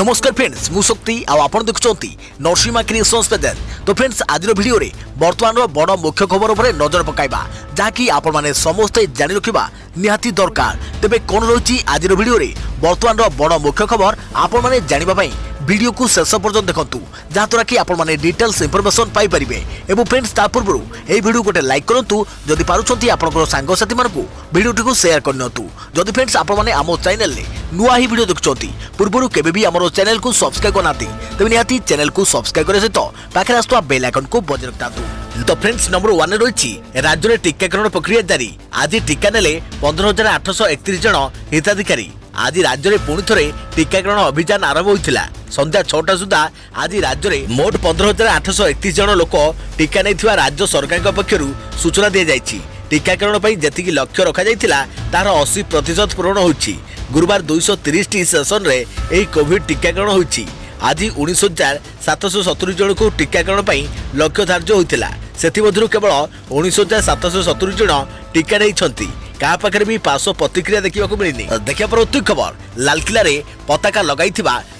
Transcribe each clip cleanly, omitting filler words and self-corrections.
नमस्कार फ्रेंड्स मु शक्ति आपण देखुंती नरसिंहा क्रिएशंस पेज। तो फ्रेंड्स आज वीडियो रे वर्तमान बड़ मुख्य खबर उपर नजर पकाइबा जहाँकि आपण माने समस्ते जानि रखिबा निहाती दरकार। तेबे कोन रही आज वीडियो रे वर्तमान बड़ मुख्य खबर आपण माने जानिबा पई वीडियो को शेष पर्यंत देखंतु जहाँद्वारा कि आपण माने डिटेल्स इंफॉर्मेशन पाई परिबे। एवं फ्रेंड्स ता पूर्व ए वीडियो गोटे लाइक करंतु जदि पारुछंती आपनकर सांग साथी मानकु वीडियो को शेयर करनतु। जदि फ्रेंड्स आपण माने आमो चैनल ले नुआ ही वीडियो देखुछंती पूर्वरु केबे भी हमरो चैनल को सब्सक्राइब करनाती तबे निहाती चैनल को सब्सक्राइब करे सहित पाखे आस्तुवा बेल आइकन को बजाय रखतातु। तो फ्रेंड्स नंबर 1 रही राज्य में टीकाकरण प्रक्रिया जारी। आज टीका नेले 15,831 जन हिताधिकारी। आज राज्य में पुणी थे टीकाकरण अभियान आरंभ होता संध्या 6टा सुधा आज राज्य में मोट 15,831 जन लोक टीका नहीं राज्य सरकार पक्षर सूचना दी जाएगी। टीकाकरण पर जी लक्ष्य रखा तार 80% पूरण होती। गुरुवार 230 टी सेसन रे एही कोविड टीकाकरण होती। आज 19,770 जन को टीकाकरण पर लक्ष्य धार्य होता। सेमध्य केवल 19,770 जन टीका नहीं क्या पाखे भी पार्श्व प्रतिक्रिया देखा मिलनी। देखा परवर्ती खबर लालकिला रे पताका लगाई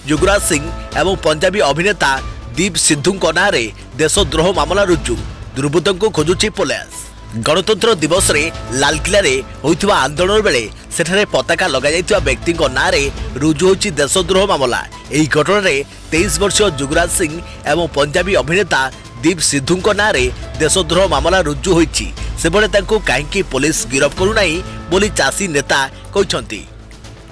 युवराज सिंह एवं पंजाबी अभिनेता दीप सिद्धू ना देशद्रोह मामला रुजु। दुर्बृत्तों को खोजुची पुलिस। गणतंत्र दिवस रे लालकिला रे होइथिबा आंदोलन बेले सेठारे पताका लगा जाइथिबा व्यक्ति ना रुजु होची देशद्रोह मामला। एही घटना रे 23 वर्षीय युवराज सिंह एवं पंजाबी अभिनेता दीप सिद्धू ना देशद्रोह मामला रुजु होइछि। सेबळे तांको काहेकि पुलिस गिरफ करूनाई बोली चासी नेता कहछंती।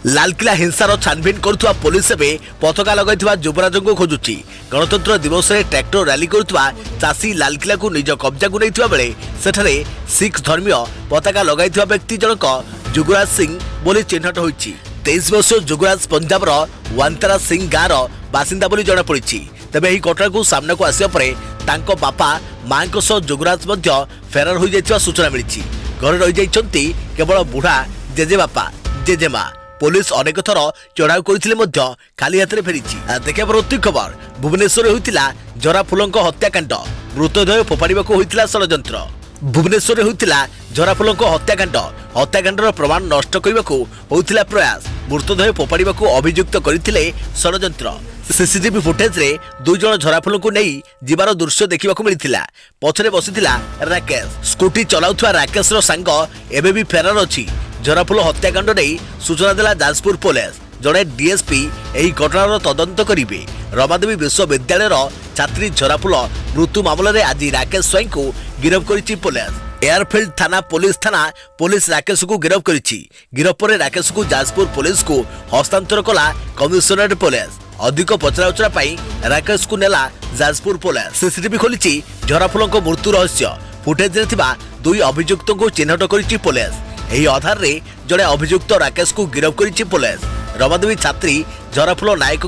लालकिला हिंसार छानबीन करुवा पुलिस एवं पताका लगाइथिबा युवराज को खोजुची। गणतंत्र दिवस रे ट्रैक्टर रैली करुवा चासी लालकिला को निज कब्जा को नैथिबा बेले सेठारे सिख धर्मीय पताका लगाइथिबा व्यक्ति जनक युवराज सिंह बोली चिन्हट होइछि। 23 वर्ष युवराज पंजाबर वांतरा सिंह गाँव बासिंदा बोली जना पड़िछि। तेबे एही घटना को सामना को आसिया परे तांको बापा मां को सह युवराज मध्य फेरार हो जाइथिबा सूचना मिलिछि। घर रहि जाइछंती केवल बुढ़ा जेजे बापा जेजेमा। पुलिस अनेक थर चढ़ाऊ करथिले मध्य खाली हाथ में फेरिछि। देखा परवर्ती खबर भुवनेश्वर होइतिला जरा फुलंक हत्याकांड। मृतदेह फोपाड़िबाको होइतिला षडयंत्र। भुवनेश्वर होइतिला जरा फुलंक हत्याकांडर प्रमाण नष्ट करबाको होइतिला प्रयास। मृतदेह फोपाड़िबाको अभियुक्त करथिले षडयंत्र। सीसीटीवी फुटेज रे 2 जन झराफुल को नहीं जीवार दृश्य देखा मिलता। पछरे बसीथिला राकेश। स्कूटी चलाउथुवा राकेश रो सांग एबे भी फेरार अछि। झराफुल हत्याकांड नहीं सूचना देला जाजपुर पुलिस। जड़े डीएसपी एही घटनार तदंत करिवे। रमादेवी विश्वविद्यालय छात्री झराफुल मृत्यु मामलें आज राकेश स्वाई को गिरफ करिछि पुलिस। एयरफील्ड थाना पुलिस राकेश को गिरफ करिछि। गिरफ पर राकेश को जाजपुर पुलिस को हस्तांतर कला कमिशनरेट पुलिस। अधिक पचराउचरा पाई राकेश को नेला जाजपुर पुलिस। सीसीटीवी खोली झराफुल मृत्यु रहस्य। फुटेज रे थिबा 2 अभियुक्त को चिन्हट करिछि पुलिस। एही आधार रे जड़े अभियुक्त राकेश को गिरफ करिछि पुलिस। रमादेवी छात्री झराफुल नायक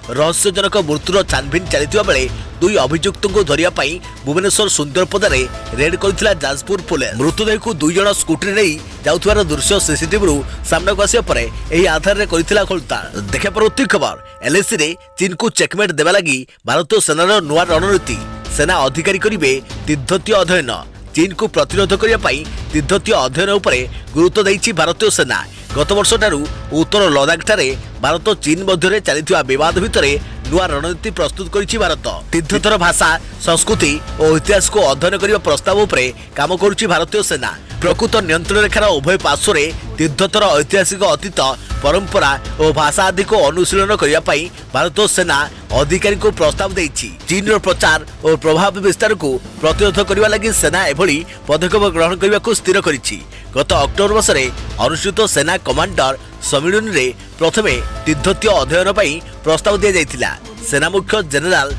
रहस्यजनक मृत्युर छानबीन चलता बेले 2 अभियुक्त को धरिया पाई भुवनेश्वर सुंदरपदार रेड करथिला जाजपुर पुलिस। मृतदेह को 2 जन स्कूटी नहीं जाउथवार दृश्य सीसीटीवी सामना को आसिया परे एही आधार रे करथिला खोलताड़। देखा परवर्ती खबर एलएसी रे चीन को चेकमेट देवा लगी भारतीय सेनार नुआ रणनीति। सेना अधिकारी करिवे तिब्बतीय अध्ययन। चीन को प्रतिरोध करने तिब्बतीय अध्ययन उपरे गुरुत्व देइछि भारतीय सेना। गत वर्ष ठारू उत्तर लद्दाख ठारे भारत चीन मध्य चलता विवाद भितर नुआ रणनीति प्रस्तुत करिछि भारत। तिब्बतर भाषा संस्कृति और इतिहास को अध्ययन करने प्रस्ताव उपरे काम करुछि भारतीय सेना। प्रकृत नियंत्रण रेखार उभय पार्श्व तिब्बतर ऐतिहासिक अतीत परंपरा और भाषा आदि को अनुशीलन करने भारतीय सेना अधिकारी को प्रस्ताव देइछि। चीन प्रचार और प्रभाव विस्तार को प्रतिरोध करने लगी सेना एभली पदक्षेप ग्रहण करने को स्थिर करिछि। गत अक्टोबर मासरे अनुष्ठित सेना कमांडर सम्मेलन रे प्रथमे तिब्बतीय अध्ययन पर प्रस्ताव दिया जाइथिला। सेना मुख्य जनरल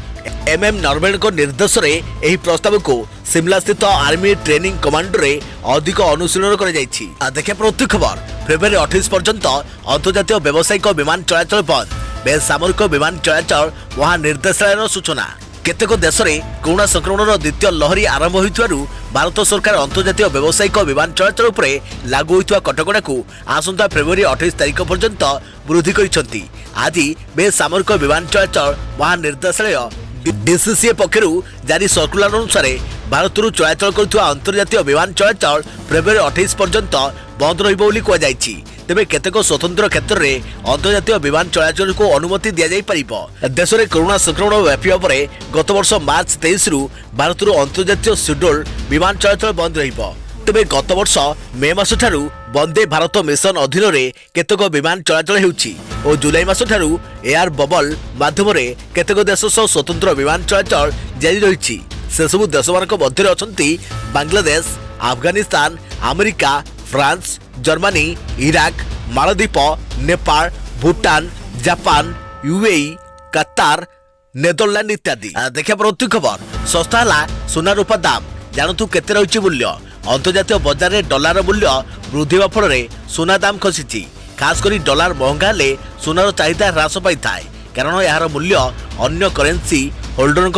एमएम नरवणे को निर्देश रे एही प्रस्ताव को शिमला स्थित आर्मी ट्रेनिंग कमांड रे अधिक अनुशीलन कर जाइछि। देखा प्रति खबर फेब्रुआरी 28 पर्यंत अंतर्जातीय व्यावसायिक विमान चलाचल बंद। बेसामरिक विमान चलाचल महानिर्देशालय सूचना। केतेक देश में कोरोना संक्रमण द्वितीय लहरी आरंभ होइथिबारु भारत सरकार अंतर्जातीय व्यावसायिक विमान चलाचल उपरे लागू होइथिबा कटकणा को आसंता फेब्रुआरी 28 तारिख पर्यंत वृद्धि करिसंती। आज बेसामरिक विमान चलाचल महानिर्देशालय डीसीसीए पक्षर जारी सर्कुलर अनुसार भारत चलाचल करुवा अंतर्जातीय विमान चलाचल फेब्रुआरी 28 पर्यंत बंद रहिबो बोली कहुଯାଇଛି। तेबे केतेक स्वतंत्र क्षेत्र में अंतर्जातीय विमान चलाचल को अनुमति दि जापर। देश में कोरोना संक्रमण व्यापा पर गत वर्ष मार्च 23 रु भारत अंतर्जातीय शेड्यूल विमान चलाचल बंद रहिबो। तेबे गत वर्ष मे मास ठारू वंदे भारत मिशन अधीन में केतेक विमान चलाचल होउछि और जुलाई मास ठारू एयर बबल माध्यम केतेक देश सह स्वतंत्र विमान चलाचल जारी रही। से सबु देश मध्य अछंती Bangladesh, Afghanistan, America, France, Germany, Iraq, Maldives, Nepal, Bhutan, Japan, UAE, Qatar, Netherland इत्यादि। देखिए परवर्ती खबर सस्ता है सोना रूपा दाम जानतु केते रही मूल्य। अंतर्जातीय बाजार में डॉलर मूल्य वृद्धि होगा फल सोना दाम खसी। खासकर डॉलर महंगा हेले सोनार चाहिदा ह्रास पाई थाए कारण यार मूल्य अन्य करेन्सी होल्डर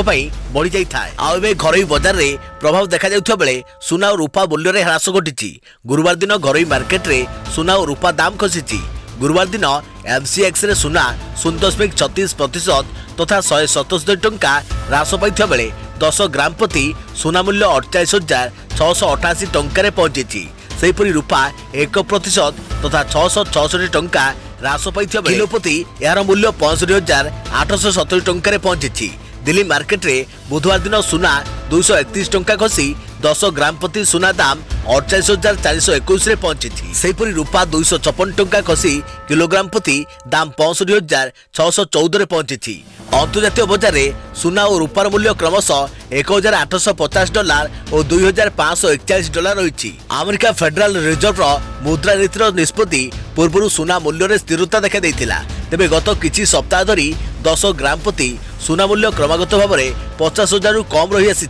बढ़ी जाए। आबे घरोई बाजार में प्रभाव देखा जाउथबा बेले सोना और रूपा मूल्य में ह्रास घटी। गुरुवार दिन घरोई मार्केट रे सोना और रूपा दाम खसी। गुरुवार दिन एमसीएक्स रे सोना 0.36% तथा 177 टंका ह्रास पाई बेले 10 ग्राम प्रति सोना मूल्य 48,688 टंका पहुंची। सेहीपरि रूपा 1% तथा 666 टंका ह्रास पाई किलो प्रति यार मूल्य 65,870 टंका पहुंची। दिल्ली मार्केट रे बुधवार दिन सोना 231 टंका खसी 10 ग्राम प्रति सोना दाम 48,421 रे पहुंची। सेहीपरि रूपा 256 टंका खसी किलोग्राम प्रति दाम 65,614 रे पहुंची। अंतर्जातीय बाजार में सोना और रूपार मूल्य क्रमशः $1,850 और $2,541 रही। अमेरिका फेडराल रिजर्व मुद्रा नीतिर निष्पत्ति पूर्व सोना मूल्य में स्थिरता देखा देइथिला। तेबे गत किछि सप्ताह धरी 10 ग्राम प्रति सोना मूल्य क्रमागत भाव में 50,000 रु कम रही आसी।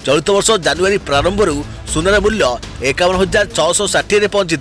चलित वर्ष जनवरी प्रारंभ सोनार मूल्य 51,660 रे पहुंची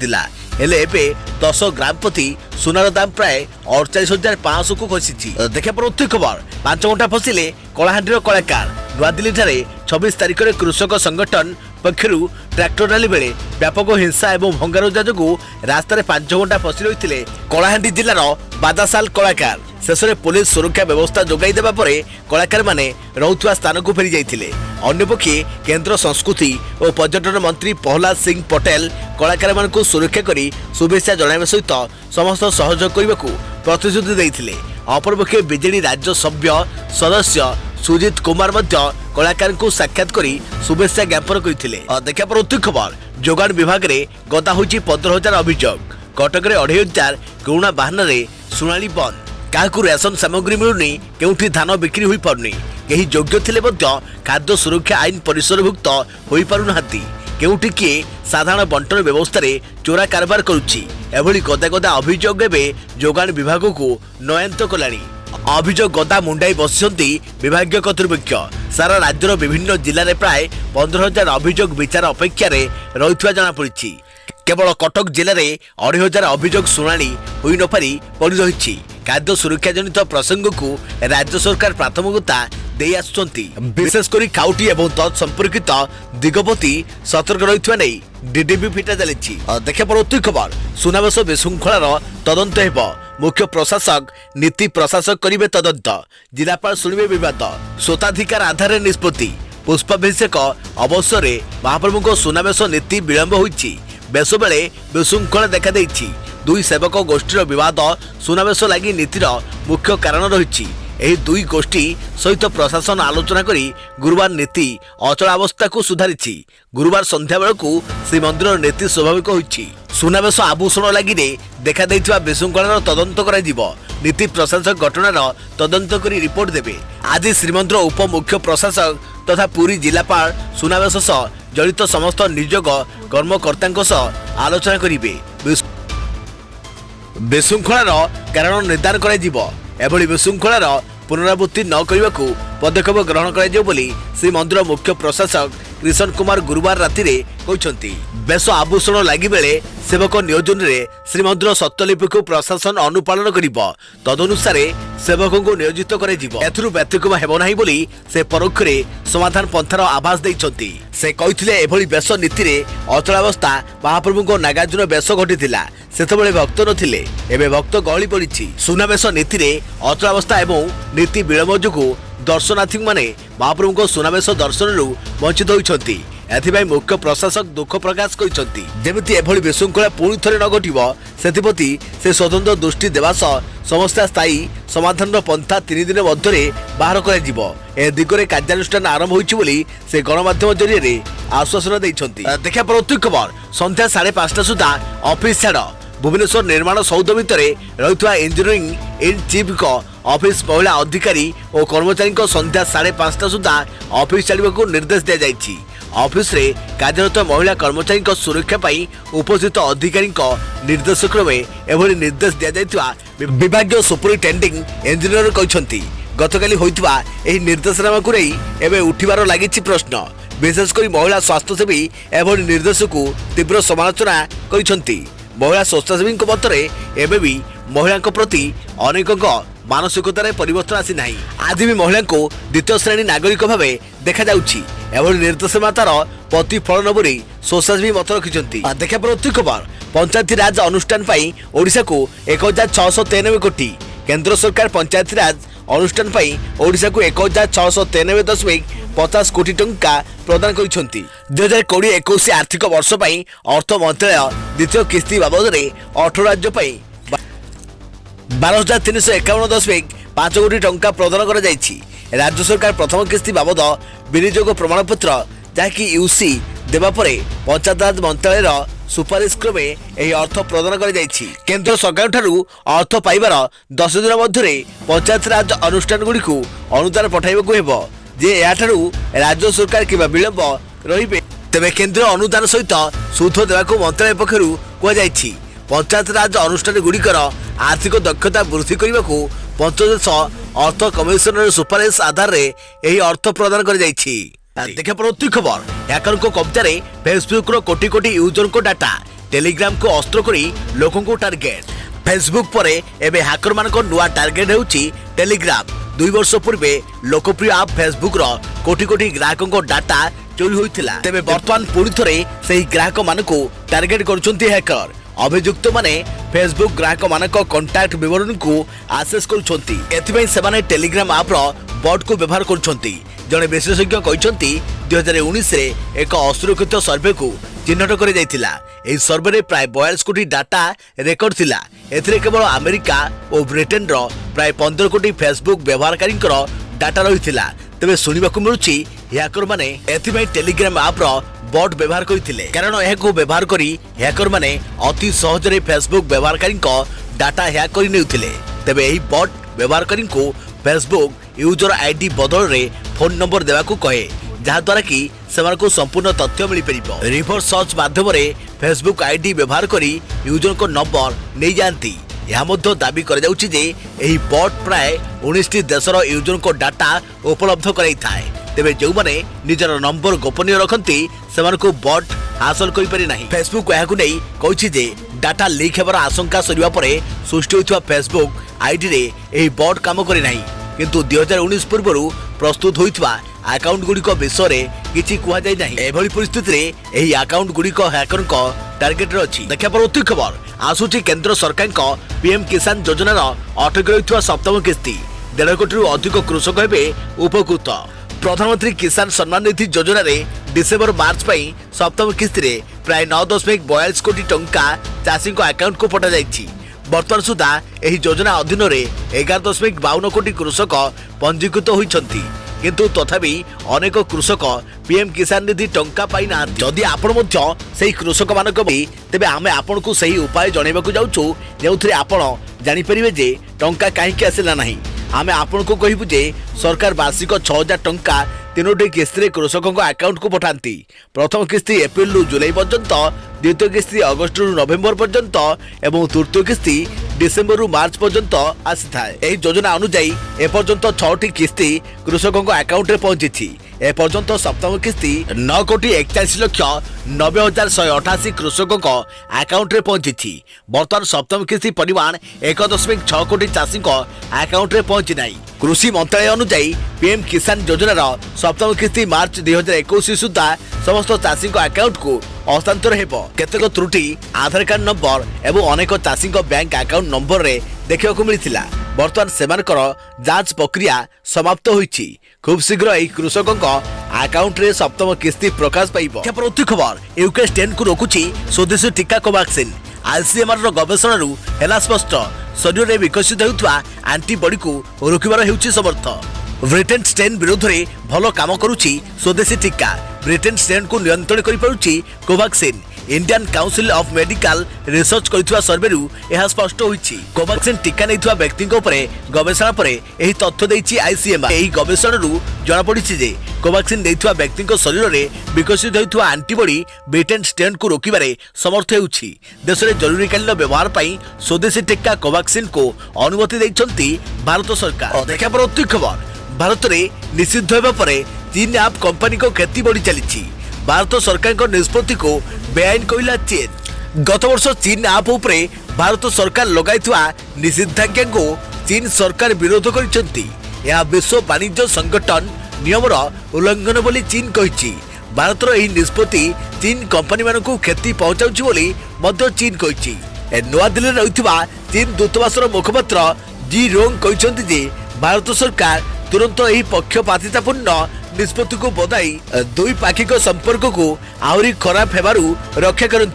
हेले एबे 10 ग्राम प्रति सोनार दाम प्राय 48,500 को खसी। देखा परवर्ती खबर 5 घंटा फसिले कलाहांडीर कलाकार। नुआदिल्ली ठारे 26 तारिख में कृषक संगठन पक्षर ट्रैक्टर रैली बेले व्यापक हिंसा और भंगारुजा जो रास्तार 5 घंटा फसी रही कलाहांडी जिलार बादासाल कलाकार। शेष में पुलिस सुरक्षा व्यवस्था जोगाई देवा पर कलाकार माने रहुथुआ स्थान को फेरी जाइथिले। अन्यपक्षे केंद्र संस्कृति और पर्यटन मंत्री प्रहलाद सिंह पटेल कलाकार मानकु सुरक्षा करी शुभेच्छा जणाइबा सहित समस्त सहयोग करने को प्रतिश्रुति देइथिले। अपरपक्षे बीजेडी राज्य सभ्य सदस्य सुजीत कुमार कलाकार को साक्षात करी शुभेच्छा ज्ञापन करथिले। देखा परवर्ती खबर जोगाण विभाग में गदा होची 15,000 अभियोग। कटक में 2,500 कोरोना बहाना शुणाणी बंद। क्या रेशन सामग्री मिलूनी, केउठी धान बिक्री हो पारुनी, कहीं योग्य थिले खाद्य सुरक्षा आईन परिसरभुक्त हो पारुनाहांती, केउठी किए साधारण बंटन व्यवस्था रे चोरा कारबार करुछि। एभली गदा गदा अभियोग एवं जोगाण विभाग को नयंत कलानी। अभियोग गदा मुंडाई बसिଛନ୍ତି विभागीय कर्तृपक्ष। सारा राज्यर विभिन्न जिले में प्राय 15,000 अभियोग विचार अपेक्षा रही जनापड़ी। केवल कटक जिले में 2,500 अभियोग शुणाणी हो न पारि पड़ रही। खाद्य सुरक्षा जनित प्रसंग को राज्य सरकार प्राथमिकता दे आसुचंती। विशेषकर खाउटी एवं तत्संपर्कित दिगपति सतर्क रही नहीं डीडीबी फिटा चली। देखा परवर्ती खबर सुनावेश विशृंखलार तदंत हेब। मुख्य प्रशासक नीति प्रशासक करेंगे तदंत। जिलापाल शुणिबे विवाद। स्वताधिकार आधार निष्पत्ति। पुष्पाभिषेक अवसर में महाप्रभु सुनावेश नीति विलंब होइछि। बेस बेले विशृंखला देखा देइछि। दुई सेवक गोष्ठीर विवाद सुनावेश लगी नीतिर मुख्य कारण रही। एही दुई गोष्ठी सहित प्रशासन आलोचना करी गुरुवार नीति अचलावस्था को सुधारी। गुरुवार संध्या बेलू श्रीमंदिर नीति स्वाभाविक होइछि। सुनावेश आभूषण लगी देखा देइथिबा विशृंखलार तदंत कराजिबो। नीति प्रशासक घटनार तदंत करी रिपोर्ट देबे। आज श्रीमंदिर उप मुख्य प्रशासक तथा पुरी जिलापाल सुनावेश सह जड़ित समस्त नियोग कर्मकर्ता सह आलोचना करेंगे। विशृंखलार कारण निर्धारण कर विशृंखलार पुनरावृत्ति न करने को पदक्षेप ग्रहण कर श्रीमंदिर मुख्य प्रशासक कृष्ण कुमार गुरुवार राति कहते। बेश आभूषण लगी बेले सेवक नियोजन में श्रीमंदिर सत्यलिपि को प्रशासन अनुपालन कर तदनुसार सेवक को नियोजित कर व्यतिक्रम हेब नहीं बोली से परोक्ष समाधान पंथार आभास देइछंती। से कहते एभली बेश नीति में अचलावस्था महाप्रभु नागार्जुन बेश घटी सेतबेले भक्त नथिले एबे भक्त गहली पड़ी। सुनावेश नीति में अचलावस्था एवं नीति विलंब जो दर्शनार्थी माने महाप्रभु सुनावेश दर्शन वंचित होइछंती। एथिबाई मुख्य प्रशासक दुख प्रकाश करिसंती जेमिति एभଳି विशृंखला पुणी थरे न घटिबो सेतिपति से स्वतंत्र दृष्टि देवा समस्या स्थायी समाधान पंथा 3 दिन मध्य बाहर कर दिगरे कार्यानुष्ठान आरंभ होइछि बोली से गणमाध्यम जरिए आश्वासन दैछंती। देखा परवर्ती खबर संध्या 5:30 सुधा ऑफिस छाड़ भुवनेश्वर निर्माण सौध भितर रही इंजीनियरिंग इन चीफ को ऑफिस महिला अधिकारी और कर्मचारी संध्या 5:30 सुधा ऑफिस छाड़क निर्देश दी जाइछि। ऑफिस रे कार्यरत महिला कर्मचारी सुरक्षा पाई उपस्थित अधिकारी निर्देश क्रमे एभली निर्देश दि जाइथिबा विभागीय सुपरिटेंडिंग इंजीनियर कहते। गतकाली होइथिबा एही निर्देशनामा को नहीं एबे उठिबार लागिछि प्रश्न। विशेषकर महिला स्वास्थ्यसेवी एभली निर्देश को तीव्र समालोचना करिसंती। महिला स्वेच्छासेवी मतरे एबे भी महिला प्रति अनेक मानसिकतार परिवर्तन आसी नहीं। आज भी महिला को द्वितीय श्रेणी नागरिक भाव देखा जाउछि। एभली निर्देशना तार प्रतिफलन बोली स्वेच्छासेवी मत रखिछंती। देखा परवर्ती खबर पंचायती राज अनुष्ठान पाई ओडिशा को 1693 कोटी। केंद्र सरकार पंचायती राज अनुष्ठान पाई ओडिशा को 1693.50 कोटी टंका प्रदान करिसंती। 2020-21 आर्थिक वर्ष पाई अर्थ मंत्रालय द्वितीय किस्ती बाबद 18 राज्य पाई 12,351.5 कोटी टंका प्रदान करा जाइछि। राज्य सरकार प्रथम किस्ती बाबद विनियोग प्रमाण पत्र जहाँकि यूसी देवा परे पंचायत राज मंत्रालय सुपारिश क्रमे यही अर्थ प्रदान कर जाइछि। केंद्र सरकार ठारू अर्थ पाइबार 10 दिन मध्य पंचायत राज अनुष्ठान गुड़ी को अनुदान पठाइबाकू हेबो जे याठारू राज्य सरकार किबा विलंब रहिबे तेबे केंद्र अनुदान सहित सुध देवाकू मंत्रालय पक्षरु कुआ जाइछि। पंचायत राज अनुष्ठान गुड़िकर आर्थिक दक्षता वृद्धि करने पंचदेश अर्थ कमिशनर सुपारिश आधार रे यही अर्थ प्रदान कर जाइछि। देखा परवर्ती खबर हैकर को कब्जा रे फेसबुक रो कोटी कोटी यूजर को डाटा टेलीग्राम को अस्त्र करी लोकों को टार्गेट। फेसबुक परे एबे हैकर मान को नुआ टार्गेट होउछि टेलीग्राम। 2 वर्ष पूर्वे लोकप्रिय आप फेसबुक रो कोटी कोटी ग्राहकों को डाटा चोरी होइथिला। तेबे वर्तमान पुणी थरे सेही ग्राहक मान को टार्गेट करूछंती हैकर। अभियुक्त माने फेसबुक ग्राहक मानक कांटेक्ट विवरण को आसेस करूछंती। एथिबई सेमाने टेलीग्राम आप रो बॉट को व्यवहार करूछंती। जने विशेषज्ञ कहते 2019 रे एक असुरक्षित सर्वे को चिन्हट कर जाइथिला। एही सर्वे रे प्राय 42 कोटी डाटा रेकर्ड थिला। एथिरे केवल अमेरिका और ब्रिटेन रो प्राय 15 कोटी फेसबुक व्यवहारकारी डाटा रहिथिला। तबे सुनिबाकू मिलुछि हैकर माने एथिबई टेलीग्राम आप रो बॉट व्यवहार करथिले कारण एहाको व्यवहार करी हैकर माने अति सहज रे फेसबुक व्यवहारकारी डाटा हैक करि नेउथिले। तबे एही बॉट व्यवहारकारी को फेसबुक यूजर आईडी बदल रे फोन नंबर देवा को कहे जहा द्वारा कि सेमान को संपूर्ण तथ्य मिल परिबो। रिवर्स सर्च माध्यम रे फेसबुक आईडी व्यवहार करी यूजर को नंबर नै जानती। यह मध्य दाबी कर जाउछि जे एही बॉट प्राय 19 देशर यूजर को डाटा उपलब्ध कराई थाए। तेबे जो माने निजर नंबर गोपनीय रखंती सेमान को बॉट हासिल करि पारि नाही। फेसबुक एहाकु नै कहछि जे डाटा लीक हेबार आशंका सरिबा परे सृष्टि होइथवा फेसबुक आईडी रे एही बॉट काम करि नाही। किंतु 2019 पूर्व प्रस्तुत होइथवा अकाउंट गुड़ी विषय में किसी कहुई ना। एभली परिस्थिति रे एही अकाउंट गुड़ी हैकर टार्गेट अच्छी। देखा परवर्ती खबर आसुची केंद्र सरकार पीएम किसान योजनार अटक रही सप्तम किस्ती 1.5 कोटी अधिक कृषक हे उपकृत। प्रधानमंत्री किसान सम्मान निधि योजना रे डिसेम्बर मार्च पई सप्तम किस्ती रे प्राय 9.42 कोटी टंका चाषी अकाउंट को पठा जाइछि। वर्तमान सुधा एही योजना अधीन रे 11.52 कोटी कृषक पंजीकृत होइछंती। किंतु तथापि अनेक कृषक पीएम किसान निधि टंका पाई ना। जदि आपण मध्य सेही कृषक मानक तेबे आमे आपण को सही उपाय जणैबाकू जाउछु जेउथरे आपण जानि परिबे जे टंका काहेकि आसिला नाही। आमे आपण को कहिबु जे सरकार वार्षिक 6000 टंका 3टी किस्ती कृषकों अकाउंट को पठाती। प्रथम किस्ती एप्रिल रु जुलाई पर्यंत, द्वितीय किस्ती अगस्ट रु नवेम्बर पर्यंत एवं तृतीय किस्ती डिसेम्बर रु मार्च पर्यंत आसी थाए। एही योजना अनुसार एपर्यंत 6टी किस्ती कृषकों अकाउंट रे पहुंची। एपर्यंत सप्तम किस्ती 9,41,90,188 कृषकों अकाउंट रे पहुंची। वर्तमान सप्तम किस्ती परिमाण 1.6 कोटी चाषी अकाउंट रे पहुंची नाही। कृषि मंत्रालय अनुसार पीएम किसान योजनार सप्तम किस्ती मार्च 2021 सुधा समस्त चाषी अकाउंट को हस्तांतर हेब। केतेक त्रुटि आधार कार्ड नंबर एवं अनेक चाषी बैंक अकाउंट नंबर रे देखा मिलता। वर्तमान सेमानकर जांच प्रक्रिया समाप्त होइछि। खूब शीघ्र यह कृषकों अकाउंट रे सप्तम किस्ती प्रकाश पाइब। परवर्ती खबर यूके स्ट्रेन को रोकुची स्वदेशी टीका कोवैक्सीन। आईसीएमआर गवेषण है स्पष्ट शरीर में विकसित होता आंटीबॉडी को रोकबार होउछि समर्थ। ब्रिटेन स्ट्रेन विरोध में भल काम करुछि स्वदेशी टीका। ब्रिटेन स्ट्रेन को नियंत्रण कर पारुछि Covaxin. Indian Council of Medical Research करथिबा सर्वेरु यह स्पष्ट होइछि। कोवैक्सीन टीका नैथिबा व्यक्तिक उपरे गवेषणा परे एही तथ्य दैछि आईसीएमआर। एही गवेषणरू जणा पड़िछि जे कोवैक्सीन दैथिबा व्यक्तिक शरीर में विकसित होइथिबा एंटीबॉडी ब्रिटेन स्ट्रेन को रोकिबारे समर्थ हेउछि। देश में जरूरीकालीन व्यवहार पई स्वदेशी टीका कोवैक्सीन को अनुमति दैछन्ति भारत सरकार। देखा परवर्ती खबर भारत में निषिद्ध होबा परे चीन ऐप कंपनी को क्षति बढ़ी चली। भारत सरकार निष्पत्ति को बेआईन कहला चीन। गत वर्ष चीन ऐप उपरे भारत सरकार लगाइथुआ निषेधाज्ञा को चीन सरकार विरोध करिसेंती। यह विश्व वाणिज्य संगठन नियमर उल्लंघन बोली चीन कहिछि। भारतर एही निष्पत्ति चीन कंपनी मानकु क्षति पहुंचाउछि बोली मध्य चीन कहिछि। नवा दिल्ली रे रहिथुआ चीन दूतावासर मुखपात्र जी रोंग कहिसेंती जे भारत सरकार तुरंत एही पक्षपातितापूर्ण निष्पत्ति को बधाई द्विपाक्षिक संपर्क को आहरी खराब हेबारु रक्षा करंतु।